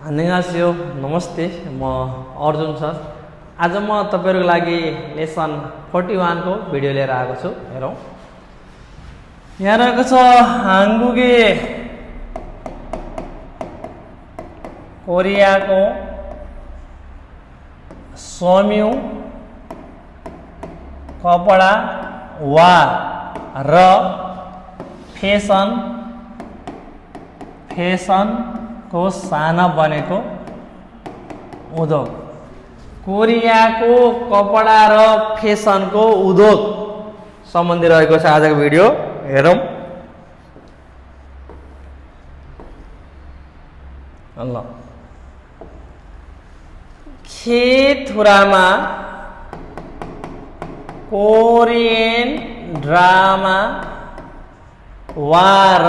안녕하세요. नमस्ते. म अर्जुन सर। आज म तपाईहरुको लागि लेसन 41 को भिडियो लिएर आएको छु। हेरौं। यहाँ रहेको छ हांगुगे कोरियाको सोम्यू कपडा वा र फेसन को साना बनेको उद्योग। कोरियाको कपडा र फेसनको उद्योग सम्बन्धी रहेको छ आजको भिडियो। हेरौं। ल खेथुरामा कोरियन ड्रामा वा र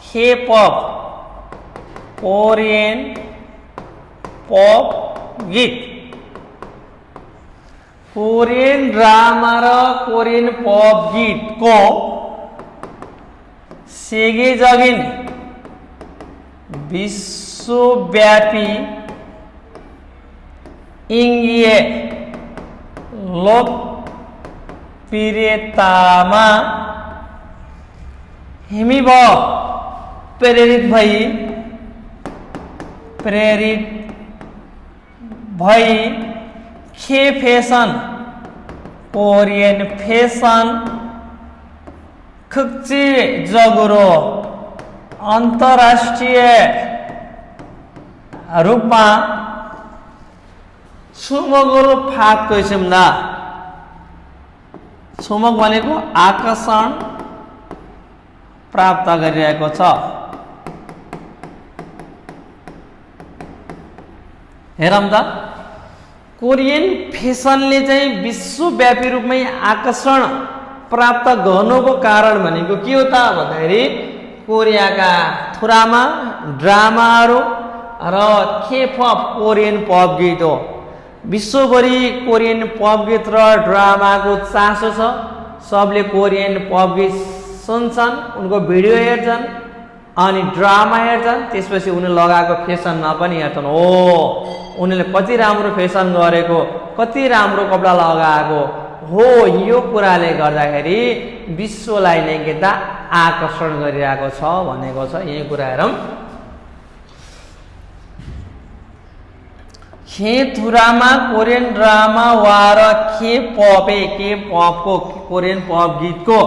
K-pop कोरियन पप गीत। कोरियन ड्रामा र कोरियन पप गीत को सेगेजगिन विश्वव्यापी इंगिय लोकप्रियतामा हिमिब प्रेरित भई खे फैशन कोरियन फैशन खुक्ची जगुरो अंतरराष्ट्रीय रूपमा छुमगोल फाको सिम्दा। छुमक भनेको आकर्षण प्राप्त गरिरहेको छ। हेरौं त कोरियन फेसनले चाहिँ विश्वव्यापी रूपमै आकर्षण प्राप्त गर्नुको कारण भनेको के हो त भन्दाखेरि कोरियाका थुरामा ड्रामाहरू र K-pop कोरियन पप गीत हो। विश्वभरि कोरियन पप गीत र ड्रामाको चासो छ। सबले कोरियन पप गीत सुन्छन्, उनको भिडियो हेर्छन् अनि ड्रामा हेर्छन्, त्यसपछि उनीले लगाएको फेसनमा पनि हेर्छन्। ओ उनीले कति राम्रो फेसन गरेको, कति राम्रो कपडा लगाएको हो। यो कुराले गर्दाखेरि विश्वलाई नै के आकर्षण गरिरहेको छ भनेको छ। यही कुरा हेरौं। खेथुरामा कोरियन ड्रामा वा र K-pop को कोरियन पप गीतको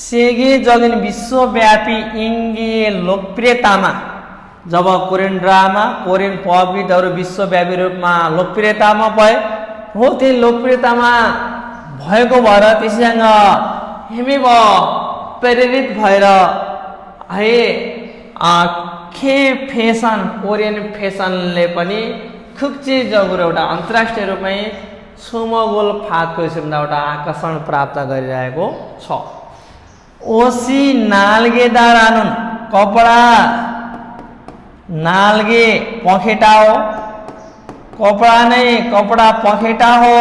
सेगेजगिन विश्वव्यापी इंगिय लोकप्रियतामा, जब कोरियन ड्रामा कोरियन पप गीतहरू विश्वव्यापी रूपमा लोकप्रियतामा भए हो, त्यो लोकप्रियतामा भएको भएर त्यसैसँग हिमिब प्रेरित भएर है खे फेसन कोरियन फेसनले पनि खुक्ची जगुरो एउटा अन्तर्राष्ट्रिय रूपमै छुमगोल फातको किसिमको एउटा आकर्षण प्राप्त गरिरहेको छ। ओसी नाल्गेदार आनुन कपडा नाल्गे पखेटा हो। कपडा नै कपडा पखेटा हो।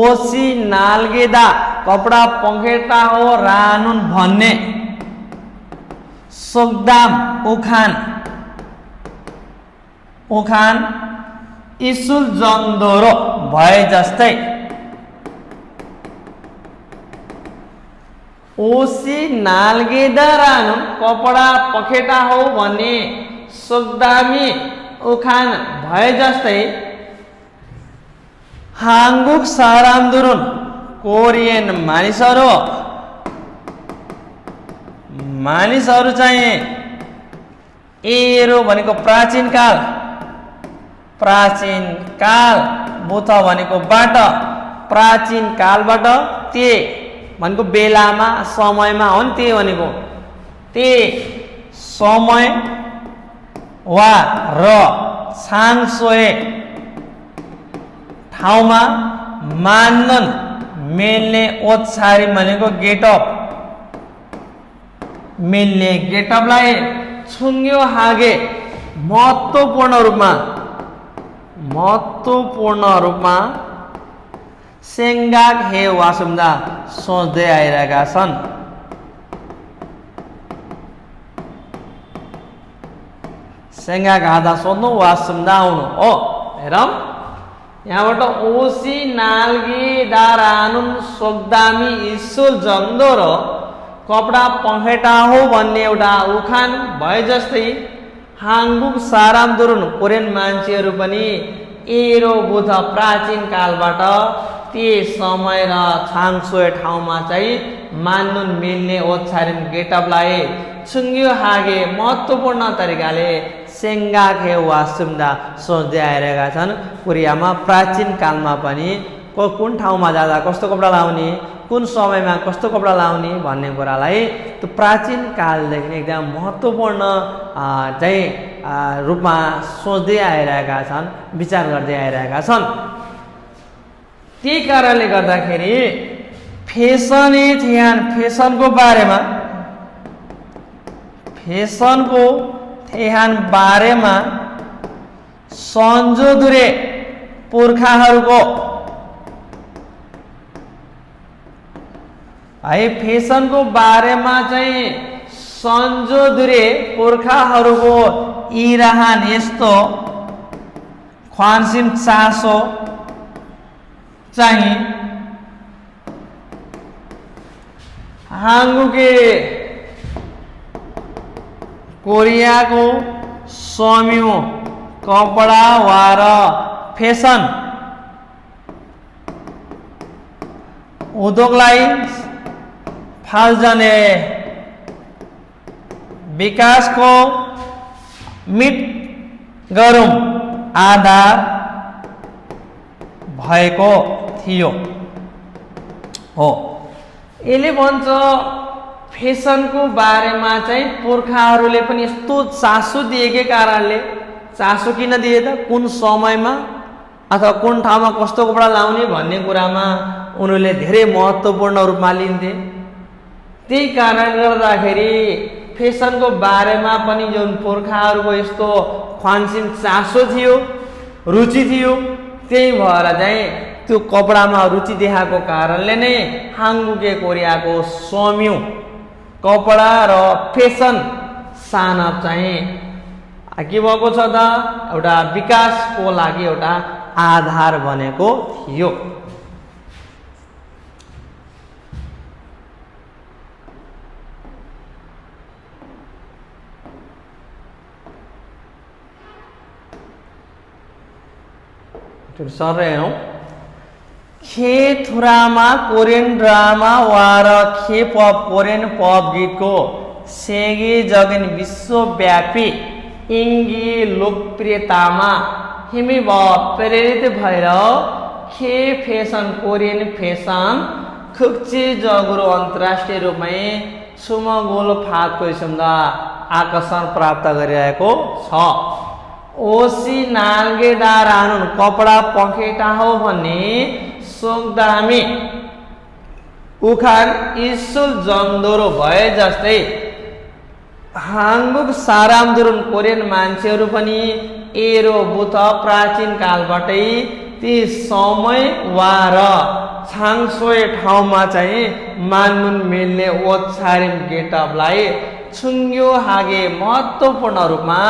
ओसी नाल्गेदा कपडा पखेटा हो। रानुन भन्ने सोगदाम उखान इसुल जन्दोरो भए जस्तै। ओसी नाल्गेदा रानुन कपडा पखेटा हो भन्ने सोगदामी उखान भए जस्तै हांगुक सारामदुरुन कोरियन मानिसहरू चाहिँ एरो भनेको प्राचीन काल बुथ भनेको बाट, प्राचीन कालबाट ते भनेको बेलामा समयमा हो नि। ते भनेको ते समय वा र छाङसोए ठाउँमा मानन मिल्ने ओछारी भनेको गेटअप, मिल्ने गेटअपलाई छुङ्यो हागे महत्त्वपूर्ण रूपमा सेङ्गाक हे वासुम्दा सोच्दै आइरहेका छन्। सेङ्गा घाँदा सोध्नु वा सुम्दा आउनु हो। हेरौँ यहाँबाट ओसी नाल्गे दारानुन सोक्दामी इस्सुल जम्दोरो कपडा पखेटा हो भन्ने एउटा उखान भए जस्तै हाङबुक सारामदुरुन कोरियन मान्छेहरू पनि एरो बुध प्राचीन कालबाट ती समय र छाङसोय ठाउँमा चाहिँ मान्नुन मिल्ने ओछ्यारिन गेटअपलाई छुङ्ग्यो हागे महत्त्वपूर्ण तरिकाले सेङ्गाखे वा सुम्दा सोच्दै आइरहेका छन्। कोरियामा प्राचीन कालमा पनि कुन ठाउँमा जाँदा कस्तो कपडा लाउने, कुन समयमा कस्तो कपडा लाउने भन्ने कुरालाई त्यो प्राचीन कालदेखि एकदम महत्त्वपूर्ण चाहिँ रूपमा सोच्दै आइरहेका छन्, विचार गर्दै आइरहेका छन्। त्यही कारणले गर्दाखेरि फेसनको बारेमा सन्जोदुरे पुर्खाहरूको है फेसनको बारेमा चाहिँ सन्जोदुरे पुर्खाहरूको इराहान यस्तो ख्वान्सिम चासो चाहिँ हाङ्गुके कोरियाको स्वाम्यू कपडा वा र फेसन उद्योगलाई फाल्जने विकासको मिट गरौँ आधार भएको थियो हो। यसले भन्छ फेसनको बारेमा चाहिँ पुर्खाहरूले पनि यस्तो चासो दिएकै कारणले, चासो किन दिए त, कुन समयमा अथवा कुन ठाउँमा कस्तो कपडा लाउने भन्ने कुरामा उनीहरूले धेरै महत्त्वपूर्ण रूपमा लिन्थे। त्यही कारणले गर्दाखेरि फेसनको बारेमा पनि जुन पुर्खाहरूको यस्तो ख्वान्सिम चासो थियो, रुचि थियो, त्यही भएर चाहिँ त्यो कपडामा रुचि देखाएको कारणले नै हाङ्गुके कोरियाको स्वाम्यू कपडा र फेसन सानप चाहिँ के भएको छ त, एउटा विकासको लागि एउटा आधार बनेको थियो। सर हेरौँ खेथुरामा कोरियन ड्रामा वा र खेपअप कोरियन पप गीतको सेगे जगिन विश्वव्यापी इङ्गी लोकप्रियतामा हिमी प्रेरित भएर खे फेसन कोरियन फेसन खुक्ची जगुरो अन्तर्राष्ट्रिय रूपमै सुमगोल फातको किसिमका आकर्षण प्राप्त गरिरहेको छ। ओसी नाल्गेदार आनुन कपडा पखेटा हो भन्ने सोक्दामी उखान इस्सुल जमदोरो भए जस्तै हाङ्गुक सारामदुरुन कोरियन मान्छेहरू पनि एरो बुथ प्राचीन कालबाटै ती समय वा र छाङसोय ठाउँमा चाहिँ मान्नुन मिल्ने ओछ्यारिम गेटअपलाई छुङ्ग्यो हागे महत्त्वपूर्ण रूपमा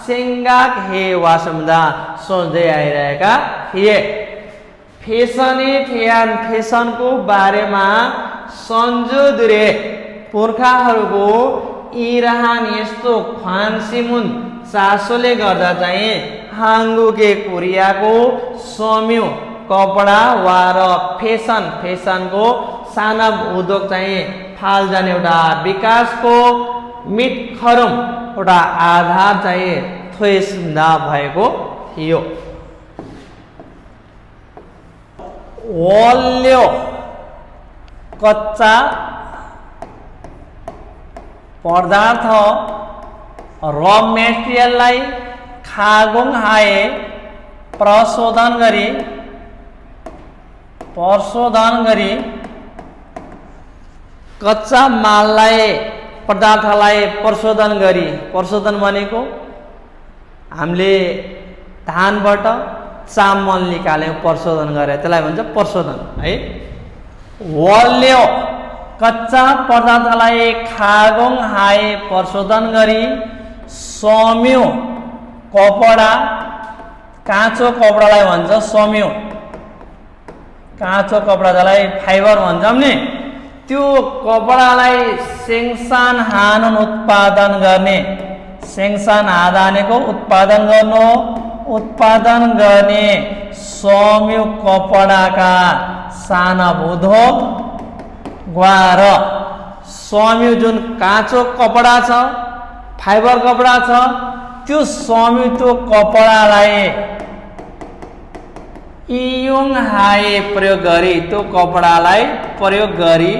सेङ्गाक हे वासम्दा सोच्दै आइरहेका थिए। फेसनको बारेमा सन्जोदुरे पुर्खाहरूको इराहान यस्तो ख्वान्सिमुन चासोले गर्दा चाहिँ हाङ्गुके कोरियाको स्वाम्यू कपडा वा र फेसनको सानब उद्योग चाहिँ फाल्जने एउटा विकासको मिटखरम एउटा आधार चाहिँ थोइसुन्दा भएको थियो। वल्यो कच्चा पदार्थ र मेटेरियललाई खागोङ हाए प्रशोधन गरी कच्चा माललाई पदार्थलाई प्रशोधन भनेको हामीले धानबाट चामल निकाल्यौँ प्रशोधन गरे त्यसलाई भन्छ प्रशोधन है। वल्यो कच्चा पदार्थलाई खागोङ हाए प्रशोधन गरी स्वाम्यू कपडा काँचो कपडालाई भन्छ सम्यु काँचो कपडा जसलाई फाइबर भन्छौँ नि त्यो कपडालाई सेङ्सान हानुन उत्पादन गर्ने सेङ्सान हादानेको उत्पादन गर्नु उत्पादन गर्ने सम्यु कपडाका साना उद्योग ग्वार सम्यु जुन काँचो कपडा छ फाइबर कपडा छ त्यो सम्यु त्यो कपडालाई इयुङ हाए प्रयोग गरी त्यो कपडालाई प्रयोग गरी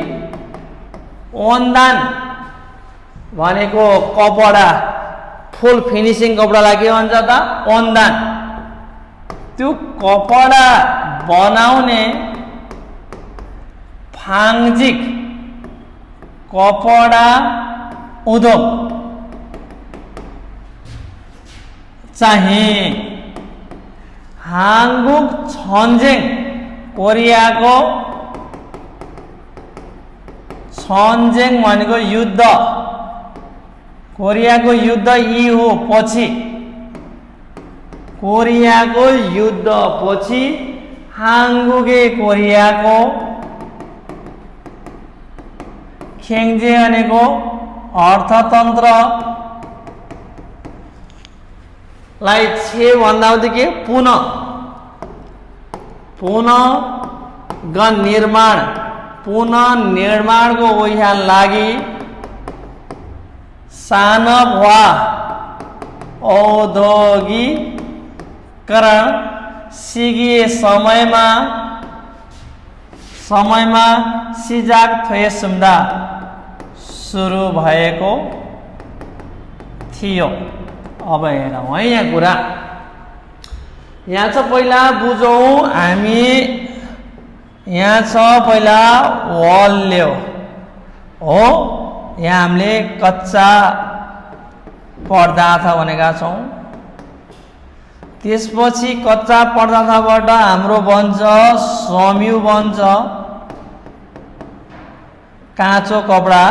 ओन्दान भनेको कपडा फुल फिनिसिङ कपडालाई के भन्छ त ओन्दान त्यो कपडा बनाउने फाङ्जिक कपडा उद्योग चाहिँ हाङबुक छन्जेङ कोरियाको छन्जेङ भनेको युद्ध कोरियाको युद्ध यी हो पछि कोरियाको युद्ध पछि हाङबुके कोरियाको खेङ्जे भनेको अर्थतन्त्र लाई छे भन्दा के पुनः निर्माणको ओइहा लागि सानभवा औद्योगिकरण सिगिए समयमा सिजाक थोएसुम्दा सुरु भएको थियो। अब हेरौँ है यहाँ कुरा यहाँ छ पहिला बुझौँ हामी यहाँ छ पहिला वल्यो हो यहाँ हामीले कच्चा पदार्थ भनेका छौँ त्यसपछि कच्चा पदार्थबाट हाम्रो बन्छ सम्यु बन्छ काँचो कपडा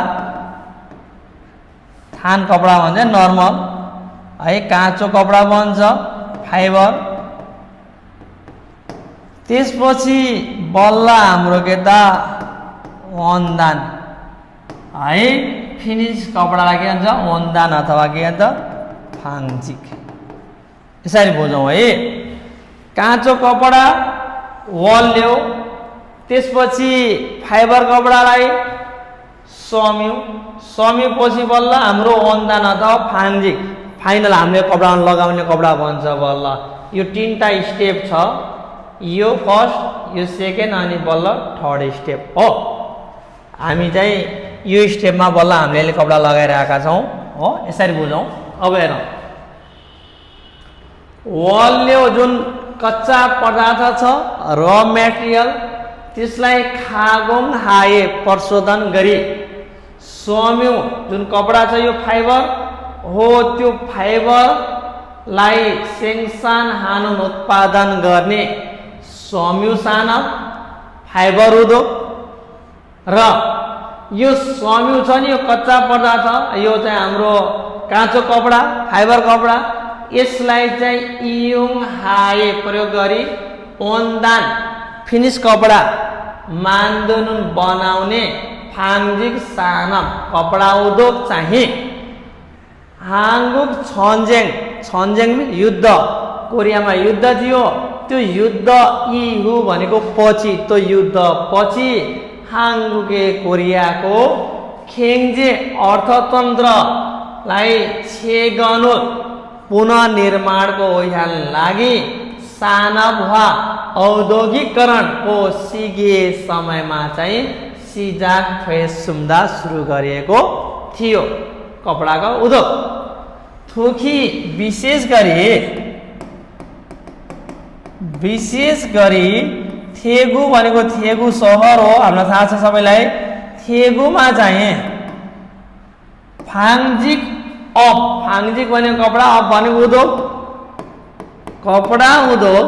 थान कपडा भन्छ नर्मल है काँचो कपडा बन्छ फाइबर त्यसपछि बल्ल हाम्रो के त ओन्दान है फिनिश कपडालाई के भन्छ ओन्दान अथवा के भन्छ फाङ्जिक यसरी बुझौँ है काँचो कपडा वल्यो त्यसपछि फाइबर कपडालाई सम्यु पछि बल्ल हाम्रो ओन्दान अथवा फाङ्जिक फाइनल हामीले कपडामा लगाउने कपडा भन्छ बल्ल यो तीनटा स्टेप छ यो फर्स्ट यो सेकेन्ड अनि बल्ल थर्ड स्टेप हो हामी चाहिँ यो स्टेपमा बल्ल हामीले कपडा लगाइरहेका छौँ हो यसरी बुझौँ। अब हेरौँ वल्यो जुन कच्चा पदार्थ छ र मेटेरियल त्यसलाई खागोङ हाए प्रशोधन गरी सम्यु जुन कपडा छ यो फाइबर हो त्यो फाइबरलाई सेङ्सान हानुन उत्पादन गर्ने सम्यु साना फाइबर उद्योग र यो सम्यु छ नि यो कच्चा पदार्थ यो चाहिँ हाम्रो काँचो कपडा फाइबर कपडा यसलाई चाहिँ इयुङ हाए प्रयोग गरी ओन्दान फिनिश कपडा मान्दनुन बनाउने फाङ्जिक साना कपडा उद्योग चाहिँ हाङबुक छन्जेङ युद्ध कोरियामा युद्ध थियो त्यो युद्ध इहु भनेको पछि त्यो युद्ध पछि हाङबुके कोरियाको खेङ्जे अर्थतन्त्रलाई छेगनु पुनर्निर्माणको ओइहा लागि सानभवा औद्योगिकरणको सिगे समयमा चाहिँ सिजाक थोएसुम्दा सुरु गरिएको थियो कपडाको उद्योग थुकी विशेष गरी थेगु भनेको थेगु सहर हो हामीलाई थाहा छ सबैलाई थेगुमा चाहिँ फाङ्जिक भनेको कपडा अप भनेको उद्योग कपडा उद्योग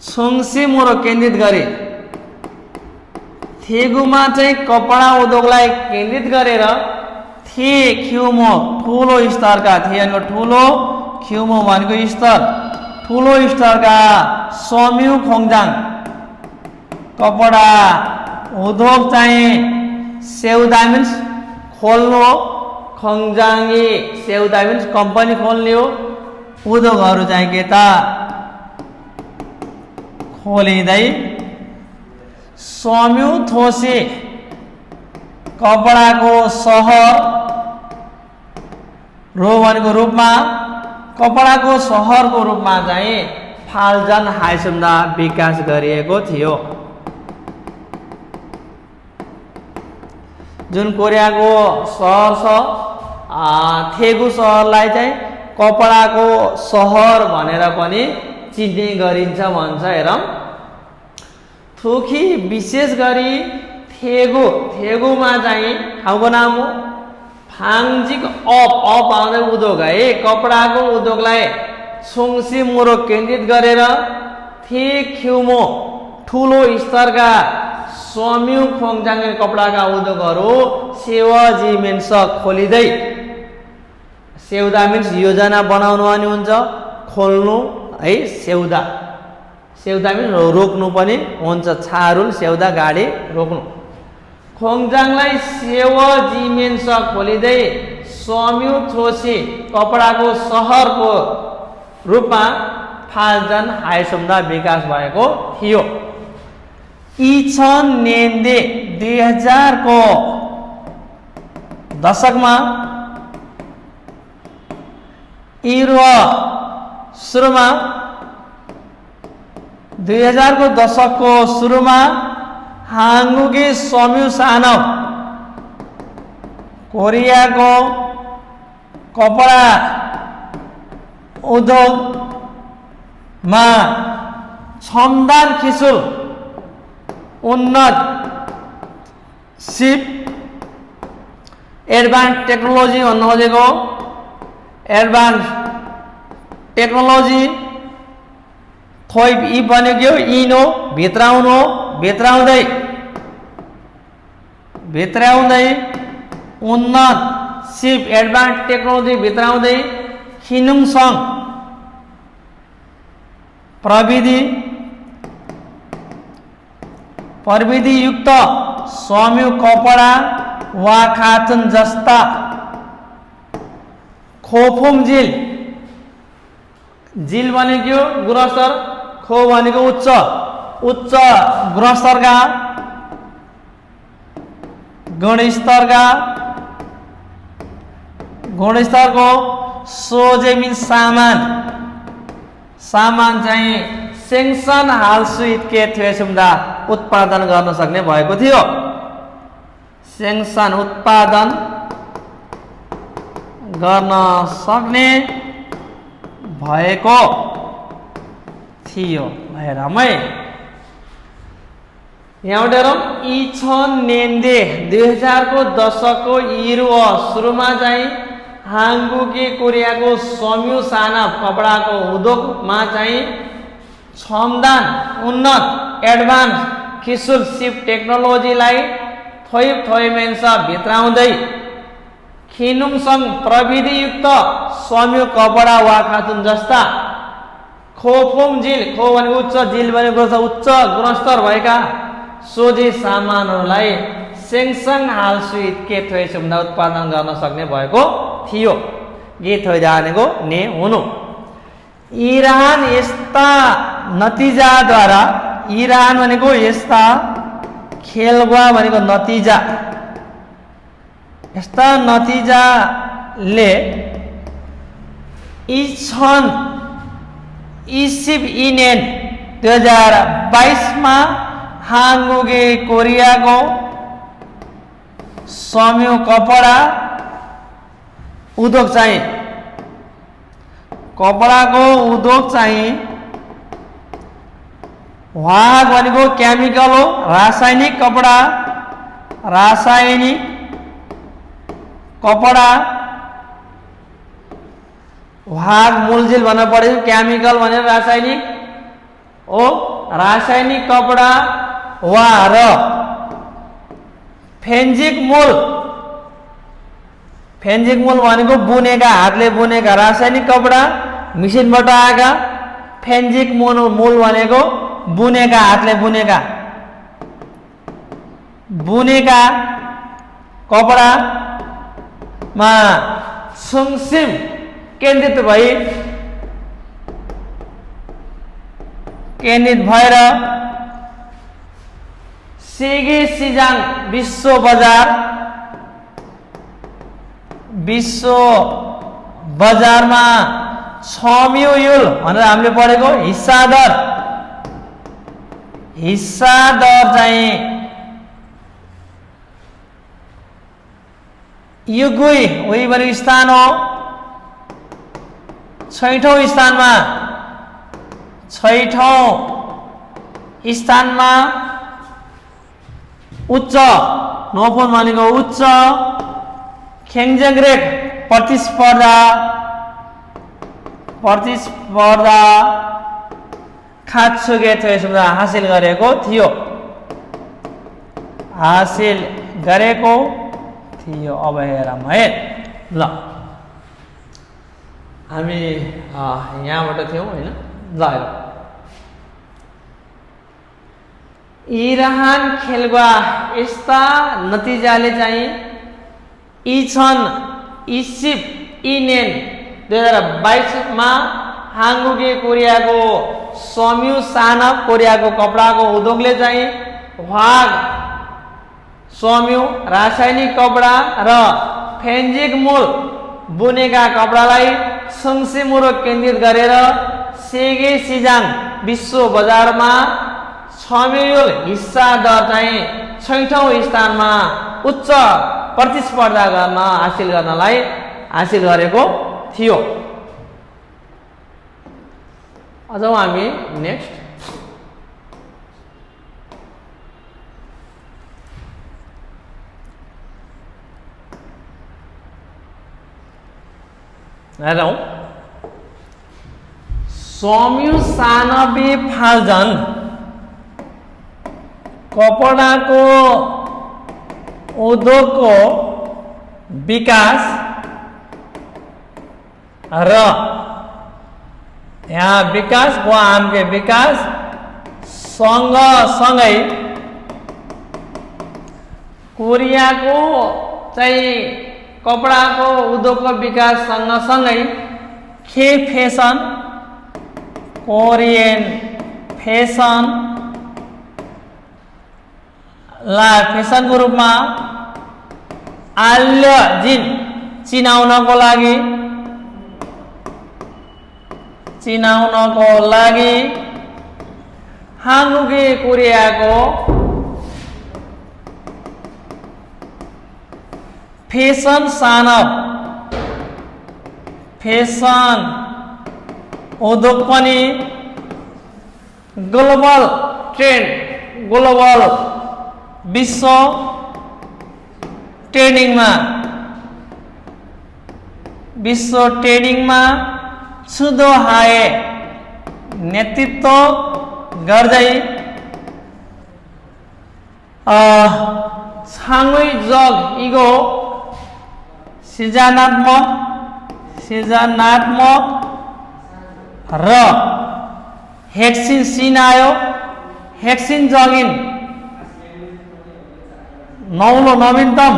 छुङसिमुरो केन्द्रित गरे थेगुमा चाहिँ कपडा उद्योगलाई केन्द्रित गरेर थे ख्युमो ठुलो स्तरका थिए ठुलो ख्युमो भनेको स्तर, ठुलो स्तरका समूह खोङजाङ कपडा उद्योग चाहिँ सेउदा मिन्स खोल्नु हो, खोङजाङी सेउदा मिन्स कम्पनी खोल्ने हो, उद्योगहरू चाहिँ के त खोलिँदै समूह थोसी कपडाको सहर रो भनेको रूपमा कपडाको सहरको रूपमा चाहिँ फाल्जन हाइसम्दा विकास गरिएको थियो। जुन कोरियाको सहर छ थेगु सहरलाई चाहिँ कपडाको सहर भनेर पनि चिन्ने गरिन्छ भन्छ। हेरौँ, थुकी विशेष गरी थेगुमा चाहिँ ठाउँको नाम हो। फाङजिक अप आउँदै उद्योग है, कपडाको उद्योगलाई छुङसी मुरो केन्द्रित गरेर ख्युमो ठुलो स्तरका समूह खोङजाङ कपडाका उद्योगहरू सेवाजी मिन्स खोलिँदै, सेउदा मिन्स योजना बनाउनु अनि हुन्छ, खोल्नु है, सेउदा मिन्स रोक्नु पनि हुन्छ, छारुल सेउदा गाडी रोक्नु। खोङजाङलाई सेवाजी मिन्स खोलिँदै समूह थोसी कपडाको सहरको रूपमा फाल्जन हाइसम्दा विकास भएको थियो। इछन नेन्दे 2000 को दशकमा सुरुमा 2000 को दशकको सुरुमा हाङ्गुकी समूह सानो कोरियाको कपडा उद्योगमा क्षमदान खिसुल उन्नत सिप एडभान्स टेक्नोलोजी भन्नु खोजेको, एडभान्स टेक्नोलोजी खोइ इ भनेको के हो, इनो भित्राउनु हो, भित्राउँदै उन्नत सिप एडभान्स टेक्नोलोजी भित्राउँदै खिनुङसँग प्रविधि युक्त समूह कपडा वा खातुन जस्ता खोफुम जिल भनेको गुणस्तर, खो भनेको उच्च गुणस्तरका गुणस्तरको सोजे मिन्स सामान चाहिँ सेङ्सन हालसुइत के थ्वेसुम्दा उत्पादन गर्न सक्ने भएको थियो। सेङ्सन उत्पादन गर्न सक्ने भएको थियो। हेरमै यहाँबाट हेरौँ, इछन नेन्दे 2000 को दशकको सुरुमा चाहिँ हाङ्गुकी कोरियाको समूह साना कपडाको उद्योगमा चाहिँ क्षमदान उन्नत एडभान्स खिसुल सिप टेक्नोलोजीलाई थोइमेन्स भित्राउँदै खिनुङसँग प्रविधियुक्त समूह कपडा वा खातुन जस्ता खोफुम जिल, खो भनेको उच्च, जिल भनेको उच्च गुणस्तर भएका सोझे सामानहरूलाई सेङसन हालसुइत के थोइसम्दा उत्पादन गर्न सक्ने भएको थियो। गीत हो जानेको ने हुनु। इरान यस्ता नतिजाद्वारा, इरान भनेको यस्ता, खेलवा भनेको नतिजा, यस्ता नतिजाले इसिप इनेन 2022 मा हाङ्गुकी कोरियाको समूह कपडा उद्योग चाहिँ वाहक भनेको केमिकल हो, रासायनिक कपडा वाहक मूलजिल भन्न पऱ्यो, केमिकल भनेर रासायनिक हो, रासायनिक कपडा वा र फेन्जिक मूल भनेको बुनेका, हातले बुनेका रासायनिक कपडा मिसिनबाट आएका फेन्जिक मोल भनेको बुनेका हातले बुनेका कपडामा संसिम केन्द्रित भएर सेगे सिजाङ विश्व बजारमा छम्युल भनेर हामीले पढेको हिस्सादर चाहिँ युगुई वही भनेको स्थान हो। 6औं स्थानमा उच्च नोफोन भनेको उच्च खेङजेङ्ग्रेक प्रतिस्पर्धा खात्सुगे हासिल गरेको थियो अब हेरौँ है ल हामी यहाँबाट थियौँ होइन ल इरान खेलका यस्ता नतिजाले चाहिँ इजिप्ट 2022 मा हाङ्गुगे कोरियाको सम्यु साना कोरियाको कपडाको उद्योगले चाहिँ वाग सम्यु रासायनिक कपडा र फेन्जिक मोल बुनेका कपडालाई संसिमुरो केन्द्रित गरेर सेगे सिजाङ विश्व बजारमा छम्युल हिस्सा दर चाहिँ 6औं स्थानमा उच्च प्रतिस्पर्धा हासिल गरेको थियो। अझ हामी नेक्स्ट हेरौँ सम्यु सानबे फाल्जन कपडाको उद्योगको विकास र यहाँ विकास हामीले विकास सँगै कोरियाको चाहिँ कपडाको उद्योगको विकास सँगसँगै कोरियन फेसनको रूपमा आल्यजिन चिनाउनको लागि हाङ्गुगे कोरियाको फेसन उद्योग पनि ग्लोबल विश्व ट्रेडिङमा सुदो हाए नेतृत्व गर्दै छाङ्गुई जग इगो सृजनात्मक र हेक्सिन सिनायो हेक्सिन जगिन नौलो नवीनतम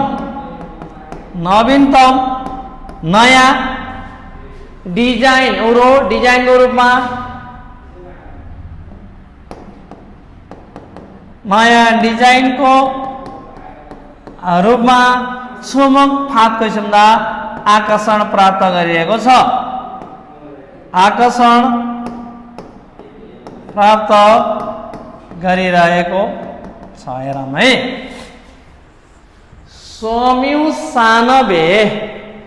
नयाँ डिजाइनको रूपमा सुमुख फाँटको क्षमता आकर्षण प्राप्त गरिएको छ। हेरौँ है सम्यु सानबे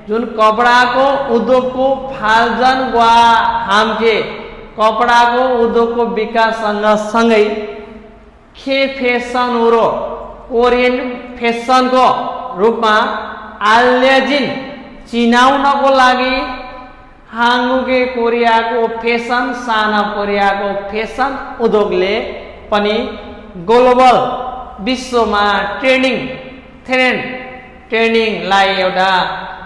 जुन कपडाको उद्योगको फाल्जन वा हाम्के कपडाको उद्योगको विकास सँगै कोरियन फेसनको रूपमा आल्यजिन चिनाउनको लागि हाङ्गुगे कोरियाको कोरियाको फेसन उद्योगले पनि ग्लोबल विश्वमा ट्रेनिङलाई एउटा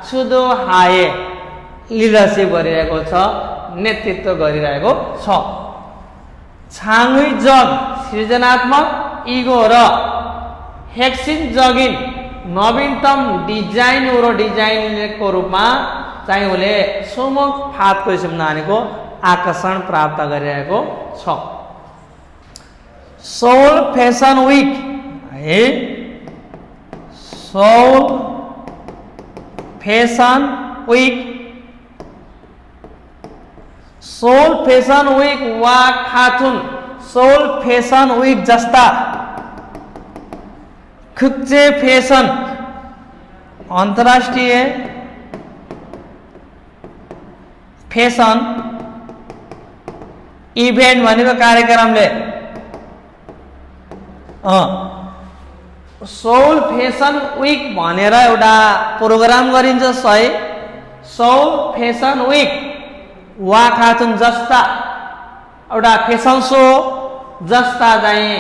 छुदो हाए लिडरसिप गरिरहेको छ नेतृत्व गरिरहेको छ। छाङहुई जग सृजनात्मक इगो र हेक्सिन जगिन नवीनतम डिजाइन र डिजाइनको रूपमा चाहिँ उसले सोमक फातको सिम्नानीको आकर्षण प्राप्त गरिरहेको छ। सोल फेसन विक है, Seoul fashion week, Seoul fashion week वा खाथुन सोल फेसन विक जस्ता खुक्चे फेसन अन्तर्राष्ट्रिय फेसन इभेन्ट भनेको कार्यक्रमले सोल फेसन विक भनेर एउटा प्रोग्राम गरिन्छ। सही, सोल फेसन विक वा खाथुन जस्ता एउटा फेसन सो जस्ता चाहिँ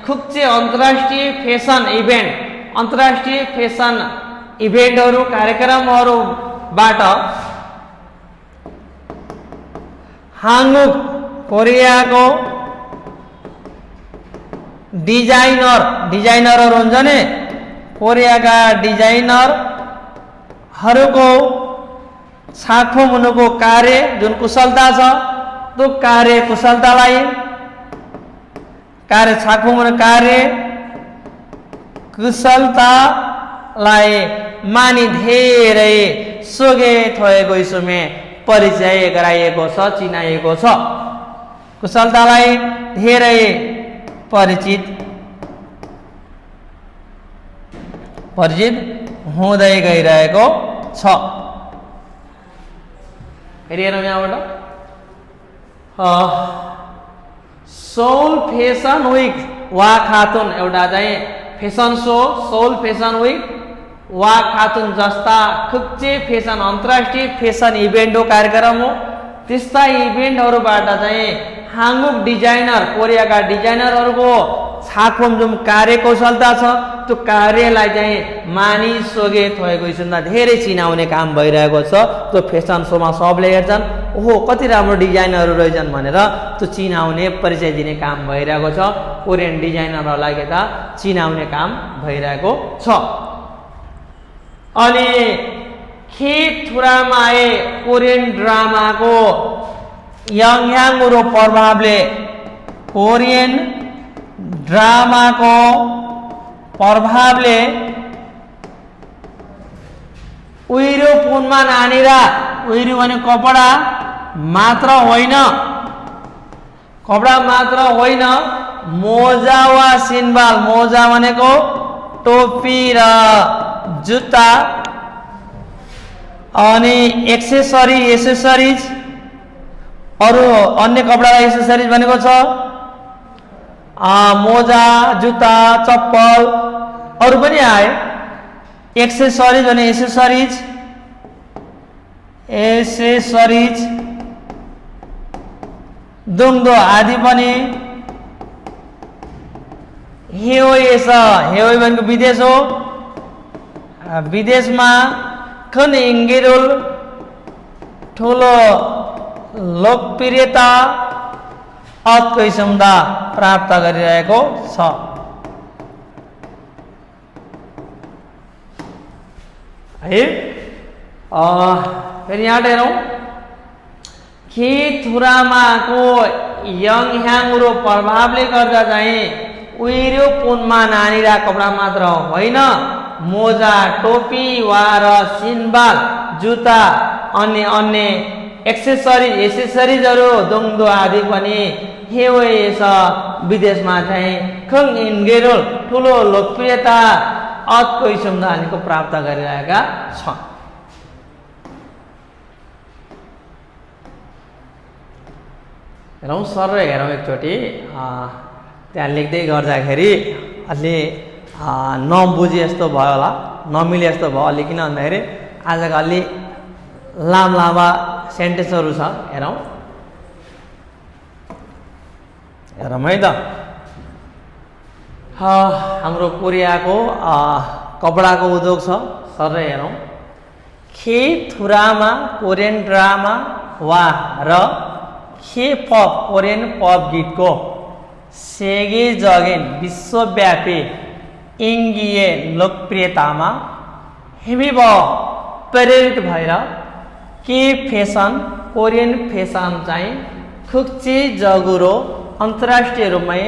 खुक्चे अन्तर्राष्ट्रिय फेसन इभेन्ट, अन्तर्राष्ट्रिय फेसन इभेन्टहरू कार्यक्रमहरूबाट हाङुक कोरियाको डिजाइनरहरू हुन्छ नि, कोरियाका डिजाइनरहरूको छाखो मुनुको कार्य जुन कुशलता छ त्यो कार्य कुशलतालाई कुशलतालाई मानि धेरै सोगे थोएको इसुमे परिचय गराइएको छ, चिनाइएको छ। कुशलतालाई धेरै परिचित हुँदै गइरहेको छ। फेरि हेरौँ यहाँबाट सोल फेसन विक वा खातुन एउटा चाहिँ fashion show, Seoul fashion week वा खातुन जस्ता खुक्चे फेसन अन्तर्राष्ट्रिय फेसन इभेन्ट हो, कार्यक्रम हो। त्यस्ता इभेन्टहरूबाट चाहिँ हाङुक डिजाइनर, कोरियाका डिजाइनरहरूको छाखोम जुन कार्यकुशलता छ त्यो कार्यलाई चाहिँ मानिसोगे थोएको सुन्दा धेरै चिनाउने काम भइरहेको छ। त्यो फेसन सोमा सबले हेर्छन्, ओहो कति राम्रो डिजाइनरहरू रहेछन् भनेर त्यो चिनाउने परिचय दिने काम भइरहेको छ। कोरियन डिजाइनरहरूलाई यता चिनाउने काम भइरहेको छ। अनि खेथुरामाए कोरियन ड्रामाको याङयाङरो प्रभावले कोरियन ड्रामाको प्रभावले उइरो पुनमा नानीरा, उइरो भने कपडा मात्र होइन, मोजा वा सिनबाल, मोजा भनेको टोपी र जुत्ता, अनि एक्सेसरिज अरू अन्य कपडा एक्सेसरिज भनेको छ मोजा, जुत्ता, चप्पल अरू पनि आए। एक्सेसरिज भने एसेसरिज दुङ्दो आदि पनि। हेओई भनेको विदेश हो, विदेशमा खन इङ्गिरुल ठुलो लोकप्रियता अत्कैसम्दा प्राप्त गरिरहेको छ। है फेरि यहाँ हेरौँ, खेथुरामाको याङयाङरो प्रभावले गर्दा चाहिँ उइरो पुनमा नानीरा कपडा मात्र होइन, मोजा, टोपी वा र सिनबाल, जुत्ता अनि अन्य एसेसरिजहरू दुङ्दो आदि पनि हेवेस विदेशमा चाहिँ खङ इन्गेरोल ठुलो लोकप्रियता अत्कैसम्दानीको प्राप्त गरिरहेका छन्। हेरौँ सर हेरौँ एकचोटि त्यहाँ लेख्दै गर्दाखेरि अलि नबुझे जस्तो भयो होला, नमिले जस्तो भयो। अलि किन भन्दाखेरि आजको अलि लामा सेन्टेन्सहरू छ। हेरौँ है त, हाम्रो कोरियाको कपडाको उद्योग छ। सर हेरौँ, खेथुरामा कोरियन ड्रामा वा र K-pop कोरियन पप गीतको सेगे जगेन विश्वव्यापी एङ्गीय लोकप्रियतामा हेमिब प्रेरित भएर के फेसन कोरियन फेसन चाहिँ खुक्चे जगुरो अन्तर्राष्ट्रिय रूपमै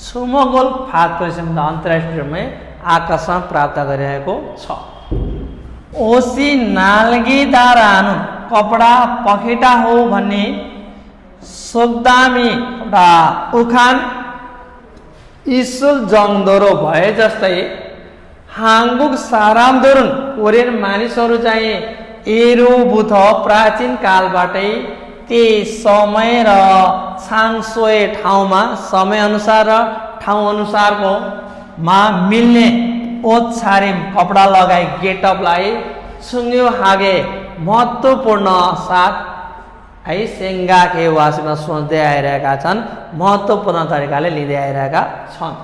छुमगोल फात परिसम्म अन्तर्राष्ट्रिय रूपमै आकर्षण प्राप्त गरिरहेको छ। ओसी नाल्गेदार हानु कपडा पखेटा हो भन्ने सोक्दामी एउटा उखान इस्सुल जङदोरो भए जस्तै हाङ्गुक सारामदोरुन कोरियन मानिसहरू चाहिँ एरोबुथ प्राचीन कालबाटै त्यही समय र छाङसोए ठाउँमा समयअनुसार र ठाउँअनुसारको मा मिल्ने ओछारिम कपडा लगाई गेटअपलाई छुङ्यो हागे महत्त्वपूर्ण साथ है सेङ्गाके वासीमा सोच्दै आइरहेका छन्, महत्त्वपूर्ण तरिकाले लिँदै आइरहेका छन्।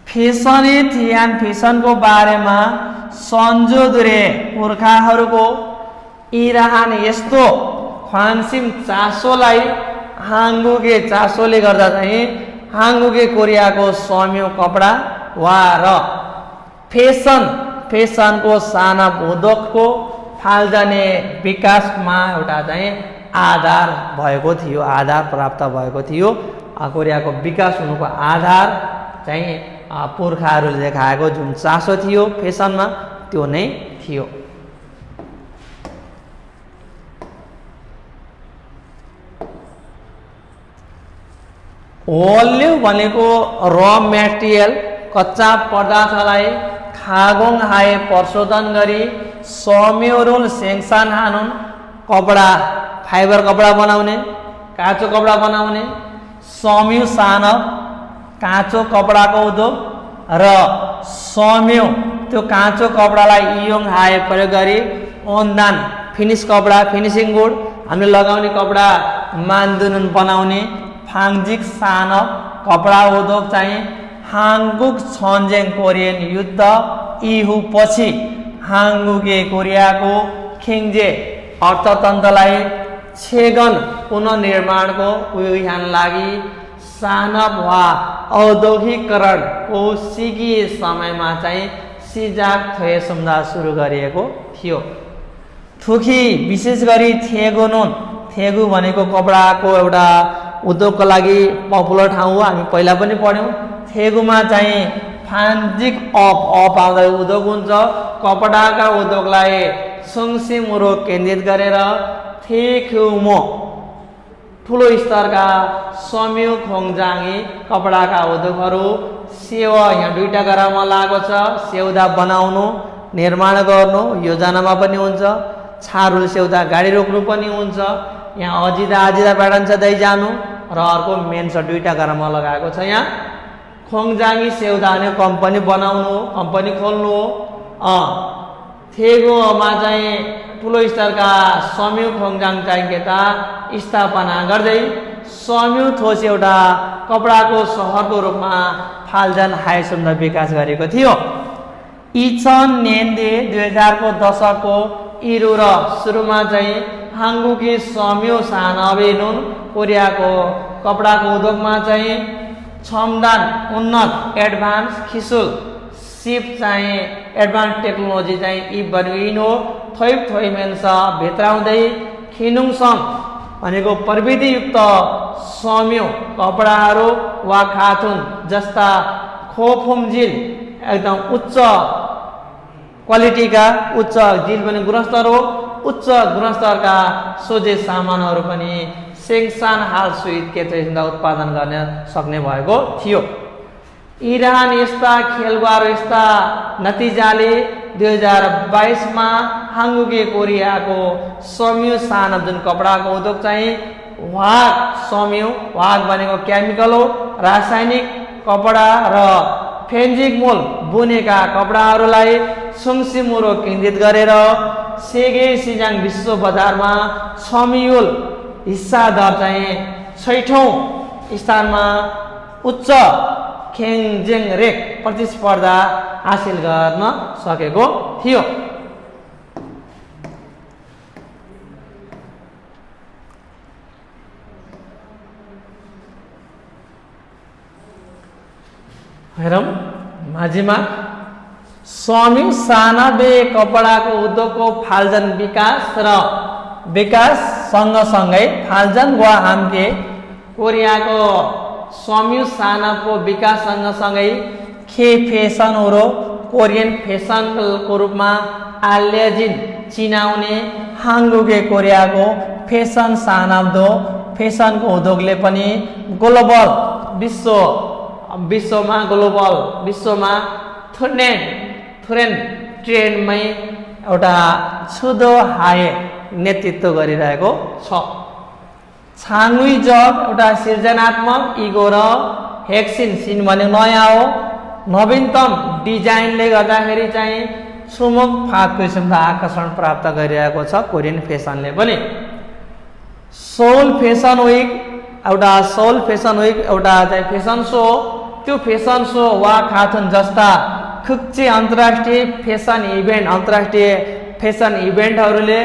फेसने थियान फेसनको बारेमा सन्जोदुरे पुर्खाहरूको इराहान यस्तो ख्वान्सिम चासोलाई हाङ्गुके चासोले गर्दा चाहिँ हाङ्गुके कोरियाको सम्यो कपडा वा र फेसनको साना उद्योगको फाल्जाने विकासमा एउटा चाहिँ आधार भएको थियो, आधार प्राप्त भएको थियो। कोरियाको विकास हुनुको आधार चाहिँ पुर्खाहरूले देखाएको जुन चासो थियो फेसनमा त्यो नै थियो। वल्यु भनेको र मेटेरियल कच्चा पदार्थलाई खागोङ हाए प्रशोधन गरी सम्योरुल सेङ्सान हानुन कपडा फाइबर कपडा बनाउने, काँचो कपडा बनाउने, सम्यु सानप काँचो कपडाको उद्योग र सम्यो त्यो काँचो कपडालाई इयोङ हाए प्रयोग गरी ओन्दान फिनिस कपडा फिनिसिङ गुड हामीले लगाउने कपडा मान्दुनुन बनाउने फाङ्जिक सानप कपडा उद्योग चाहिँ हाङ्गुक छन्जेङ कोरियन युद्ध इहु पछि हाङ्गुके कोरियाको खिङ्जे अर्थतन्त्रलाई छेगन पुनर्निर्माणको उयोहान लागि सानप वा औद्योगिकरणको सिकिए समयमा चाहिँ सिजाक थोएसम्दा सुरु गरिएको थियो। थुकी विशेष गरी थेगोनुन थेगु भनेको कपडाको एउटा उद्योगको लागि पपुलर ठाउँ हो, हामी पहिला पनि पढ्यौँ। थेगुमा चाहिँ फान्जिक अप आउँदा उद्योग हुन्छ। कपडाका उद्योगलाई सुङसिमुरो केन्द्रित गरेर थेखुमो ठुलो स्तरका सम्यु खोङजाङी कपडाका उद्योगहरू सेवा यहाँ दुईटा गरामा लागेको छ। सेउदा बनाउनु निर्माण गर्नु योजनामा पनि हुन्छ, छारुल सेउदा गाडी रोक्नु पनि हुन्छ। यहाँ आजिदा प्याटर्न छ दै जानु र अर्को मेन छ दुईटा गरामा लगाएको छ। यहाँ खोङजाङी सेउदा भने कम्पनी बनाउनु हो, कम्पनी खोल्नु हो। थेगोमा चाहिँ ठुलो स्तरका सम्यु खोङजाङ चाहिँ केता स्थापना गर्दै सम्यु थोस एउटा कपडाको सहरको रूपमा फाल्जन हाइसम्म विकास गरेको थियो। इचन नेन्दे 2000 को दशकको इरु र सुरुमा चाहिँ हाङ्गुकी सम्यु सानबे नुन कोरियाको कपडाको उद्योगमा चाहिँ क्षमदान उन्नत एडभान्स खिसुल सिप चाहिँ एडभान्स टेक्नोलोजी चाहिँ इ बनिनो थोइमेन्स भित्राउँदै खिनुङसङ भनेको प्रविधियुक्त सम्यु कपडाहरू वा खाथुन जस्ता खोफुमजिल एकदम उच्च क्वालिटीका उच्च जिल पनि गुणस्तर हो, उच्च गुणस्तरका सोझे सामानहरू पनि सेङ्सान हाल सुइट केन्द्रದಿಂದ उत्पादन गर्न सक्ने भएको थियो। इरान यस्ता खेलवार यस्ता नतिजाले 2022 मा हाङ्गुके कोरियाको सम्यु सानप जुन कपडाको उद्योग चाहिँ वाग सम्यु वाग भनेको केमिकल हो, रासायनिक कपडा र फेन्जिक मोल बुनेका कपडाहरूलाई सुङसिमुरो केन्द्रित गरेर सेगे सिजाङ विश्व बजारमा सम्युल हिस्सा दर चाहिँ 6औं स्थानमा उच्च खेङजेङ रेक प्रतिस्पर्धा हासिल गर्न सकेको थियो। हेरौँ माझीमा स्वामी सानाबे कपडाको उद्योगको फाल्जन विकास सँगसँगै फाल्जन वा हाम्के कोरियाको स्वामी सानाको विकास सँगसँगै खे फेसन हो कोरियन फेसनको रूपमा आल्याजिन चिनाउने हाङ्गुगे कोरियाको फेसन सानाब्दो फेसनको उद्योगले पनि ग्लोबल विश्वमा थुरेन ट्रेन्डमै एउटा छुदो हाय नेतृत्व गरिरहेको छ। छाङ्गुई जग एउटा सृजनात्मक इगो र हेक्सिन सिन भने नयाँ हो नवीनतम डिजाइनले गर्दाखेरि चाहिँ सुमुख फाँटको किसिमको आकर्षण प्राप्त गरिरहेको छ कोरियन फेसनले पनि। सोल फेसन विक एउटा चाहिँ फेसन शो हो। त्यो फेसन शो वा खाथुन जस्ता खुक्चे अन्तर्राष्ट्रिय फेसन इभेन्टहरूले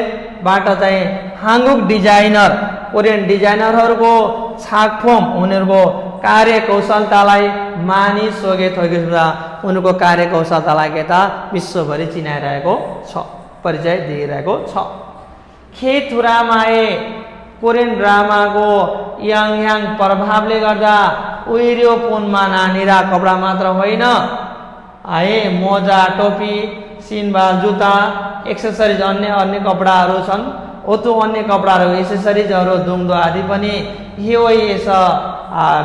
बाट चाहिँ हाङ्गुक डिजाइनर कोरियन डिजाइनरहरूको छाकफोम उनीहरूको कार्यकौशलतालाई उनीहरूको कार्यकौशलतालाई यता विश्वभरि चिनाइरहेको छ परिचय दिइरहेको छ। खेतुरामाए कोरियन ड्रामाको याङ प्रभावले गर्दा उइर्यो पुनमा नानीरा कपडा मात्र होइन है मोजा टोपी सिनबाल जुत्ता एक्सेसरिज अन्य कपडाहरू छन्। ओतो अन्य कपडाहरू एक्सेसरिजहरू दुङ्दो आदि पनि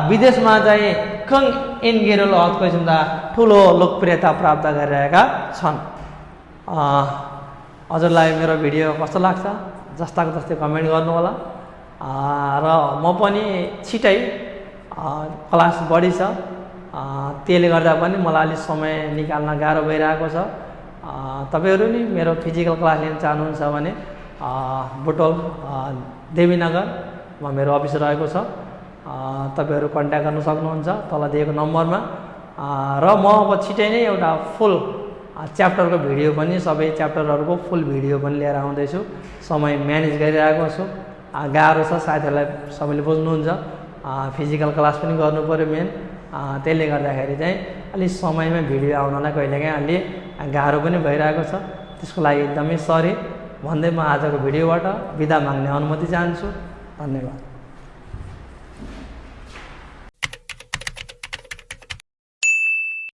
विदेशमा चाहिँ खङ एनगेरोल हदको किसिमका ठुलो लोकप्रियता प्राप्त गरिरहेका छन्। हजुरलाई मेरो भिडियो कस्तो लाग्छ जस्ताको जस्तै कमेन्ट गर्नु होला। र म पनि छिटै क्लास बढी छ त्यसले गर्दा पनि मलाई अलिक समय निकाल्न गाह्रो भइरहेको छ। तपाईहरु नि मेरो फिजिकल क्लास लिन चाहनुहुन्छ भने बुटोल देवीनगरमा मेरो अफिस रहेको छ। तपाईहरु कन्ट्याक्ट गर्न सक्नुहुन्छ तल दिएको नम्बरमा। र म अब छिटै नै एउटा फुल च्याप्टरको भिडियो पनि सबै च्याप्टरहरुको फुल भिडियो पनि लिएर आउँदै छु। समय म्यानेज गरिरहेको छु। गाह्रो छ साथीहरुलाई सबैले बुझ्नुहुन्छ। फिजिकल क्लास पनि गर्नु पर्यो मेन। त्यसले गर्दाखेरि चाहिँ अलि समयमा भिडियो आउनलाई कहिलेकाहीँ अलि गाह्रो पनि भइरहेको छ। त्यसको लागि एकदमै सरी भन्दै म आजको भिडियोबाट बिदा माग्ने अनुमति चाहन्छु। धन्यवाद।